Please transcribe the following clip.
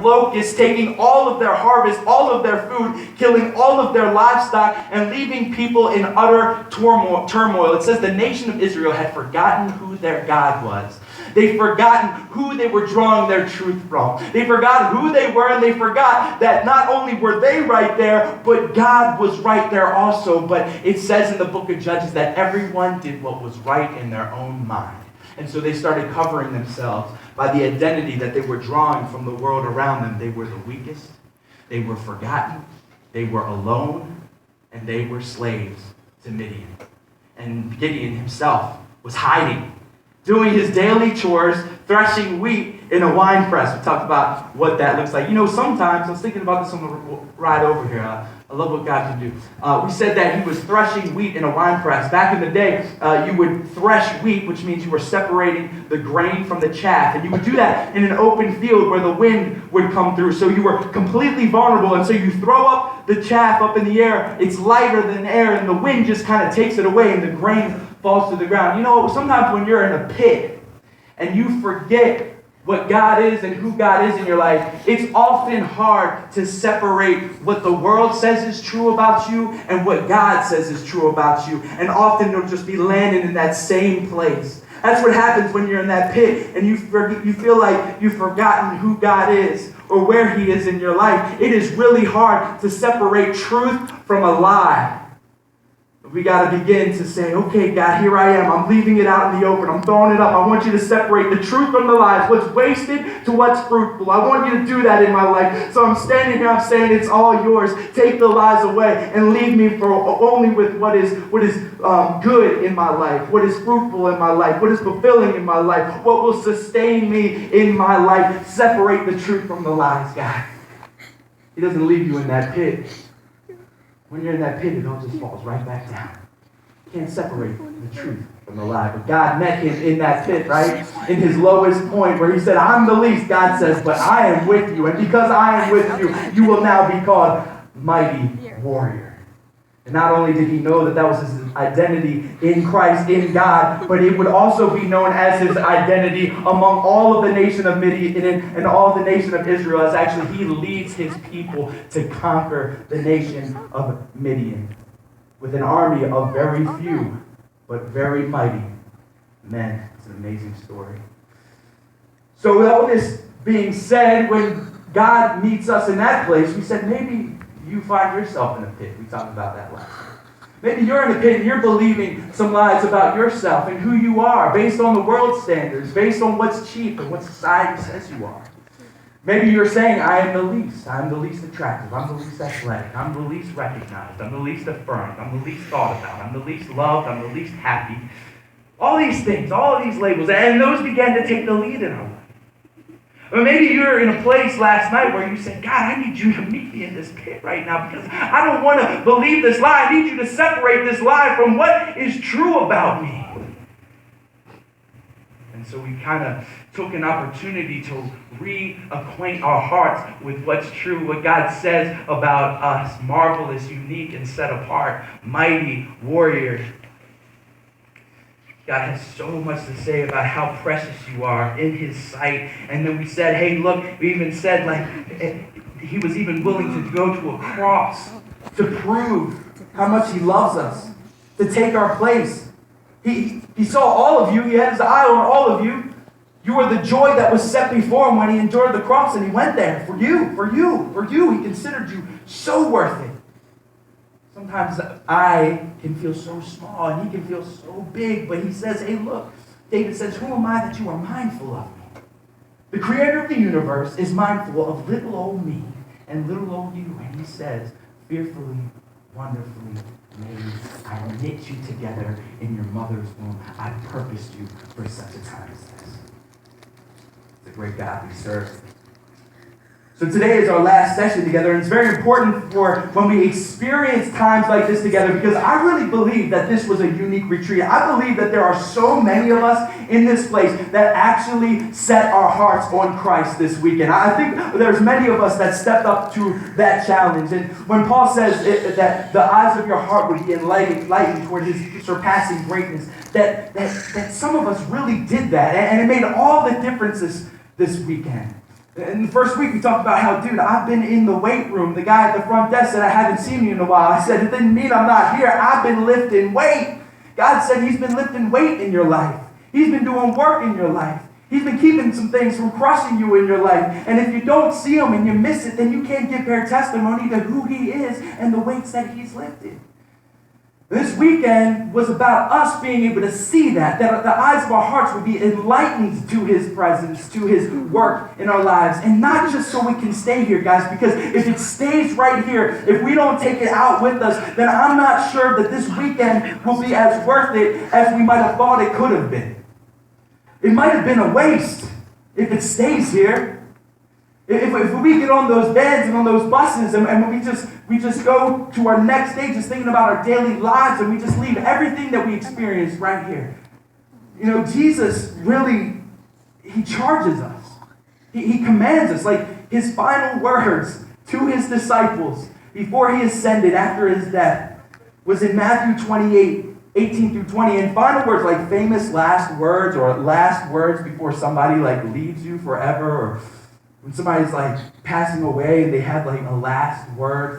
locusts, taking all of their harvest, all of their food, killing all of their livestock, and leaving people in utter turmoil. It says the nation of Israel had forgotten who their God was. They'd forgotten who they were drawing their truth from. They forgot who they were, and they forgot that not only were they right there, but God was right there also. But it says in the book of Judges that everyone did what was right in their own mind. And so they started covering themselves by the identity that they were drawing from the world around them. They were the weakest, they were forgotten, they were alone, and they were slaves to Midian. And Gideon himself was hiding, doing his daily chores, threshing wheat in a wine press. We talked about what that looks like. You know, sometimes, I was thinking about this on the ride over here. I love what God can do. We said that he was threshing wheat in a wine press. Back in the day, you would thresh wheat, which means you were separating the grain from the chaff. And you would do that in an open field where the wind would come through. So you were completely vulnerable. And so you throw up the chaff up in the air. It's lighter than air, and the wind just kind of takes it away, and the grain falls to the ground. You know, sometimes when you're in a pit and you forget what God is and who God is in your life, it's often hard to separate what the world says is true about you and what God says is true about you. And often you'll just be landing in that same place. That's what happens when you're in that pit and you feel like you've forgotten who God is or where He is in your life. It is really hard to separate truth from a lie. We got to begin to say, okay, God, here I am. I'm leaving it out in the open. I'm throwing it up. I want you to separate the truth from the lies, what's wasted to what's fruitful. I want you to do that in my life. So I'm standing here. I'm saying it's all yours. Take the lies away and leave me for only with what is good in my life, what is fruitful in my life, what is fulfilling in my life, what will sustain me in my life. Separate the truth from the lies, God. He doesn't leave you in that pit. When you're in that pit, it all just falls right back down. You can't separate the truth from the lie. But God met him in that pit, right? In his lowest point where he said, I'm the least. God says, but I am with you. And because I am with you, you will now be called mighty warrior. And not only did he know that was his identity in Christ, in God, but it would also be known as his identity among all of the nation of Midian and all the nation of Israel, as actually he leads his people to conquer the nation of Midian with an army of very few, but very mighty men. It's an amazing story. So with all this being said, when God meets us in that place, we said maybe you find yourself in a pit. We talked about that last time. Maybe you're in a pit and you're believing some lies about yourself and who you are based on the world standards, based on what's cheap and what society says you are. Maybe you're saying, I am the least. I'm the least attractive. I'm the least athletic. I'm the least recognized. I'm the least affirmed. I'm the least thought about. I'm the least loved. I'm the least happy. All these things, all of these labels, and those began to take the lead in our life. Or maybe you're in a place last night where you said, God, I need you to meet me in this pit right now because I don't want to believe this lie. I need you to separate this lie from what is true about me. And so we kind of took an opportunity to reacquaint our hearts with what's true, what God says about us. Marvelous, unique, and set apart. Mighty warrior. God has so much to say about how precious you are in His sight. And then we said, hey, look, we even said, like, He was even willing to go to a cross to prove how much He loves us, to take our place. He saw all of you. He had His eye on all of you. You were the joy that was set before Him when He endured the cross, and He went there for you, for you, for you. He considered you so worth it. Sometimes I can feel so small and He can feel so big, but He says, hey, look, David says, who am I that you are mindful of me? The creator of the universe is mindful of little old me and little old you. And He says, fearfully, wonderfully made. I knit you together in your mother's womb. I purposed you for such a time as this. It's a great God we serve. So today is our last session together, and it's very important for when we experience times like this together, because I really believe that this was a unique retreat. I believe that there are so many of us in this place that actually set our hearts on Christ this weekend. I think there's many of us that stepped up to that challenge. And when Paul says that the eyes of your heart would be enlightened toward His surpassing greatness, that some of us really did that. And it made all the differences this weekend. In the first week, we talked about how, dude, I've been in the weight room. The guy at the front desk said, I haven't seen you in a while. I said, it didn't mean I'm not here. I've been lifting weight. God said he's been lifting weight in your life. He's been doing work in your life. He's been keeping some things from crushing you in your life. And if you don't see him and you miss it, then you can't give bear testimony to who he is and the weights that he's lifted. This weekend was about us being able to see that the eyes of our hearts would be enlightened to his presence, to his work in our lives. And not just so we can stay here, guys, because if it stays right here, if we don't take it out with us, then I'm not sure that this weekend will be as worth it as we might have thought it could have been. It might have been a waste if it stays here. If we get on those beds and on those buses and we just go to our next day just thinking about our daily lives and we just leave everything that we experience right here. You know, Jesus really, he charges us. He commands us. Like his final words to his disciples before he ascended after his death was in Matthew 28, 18 through 20. And final words, like famous last words or last words before somebody like leaves you forever, or when somebody's like passing away and they have like a last word.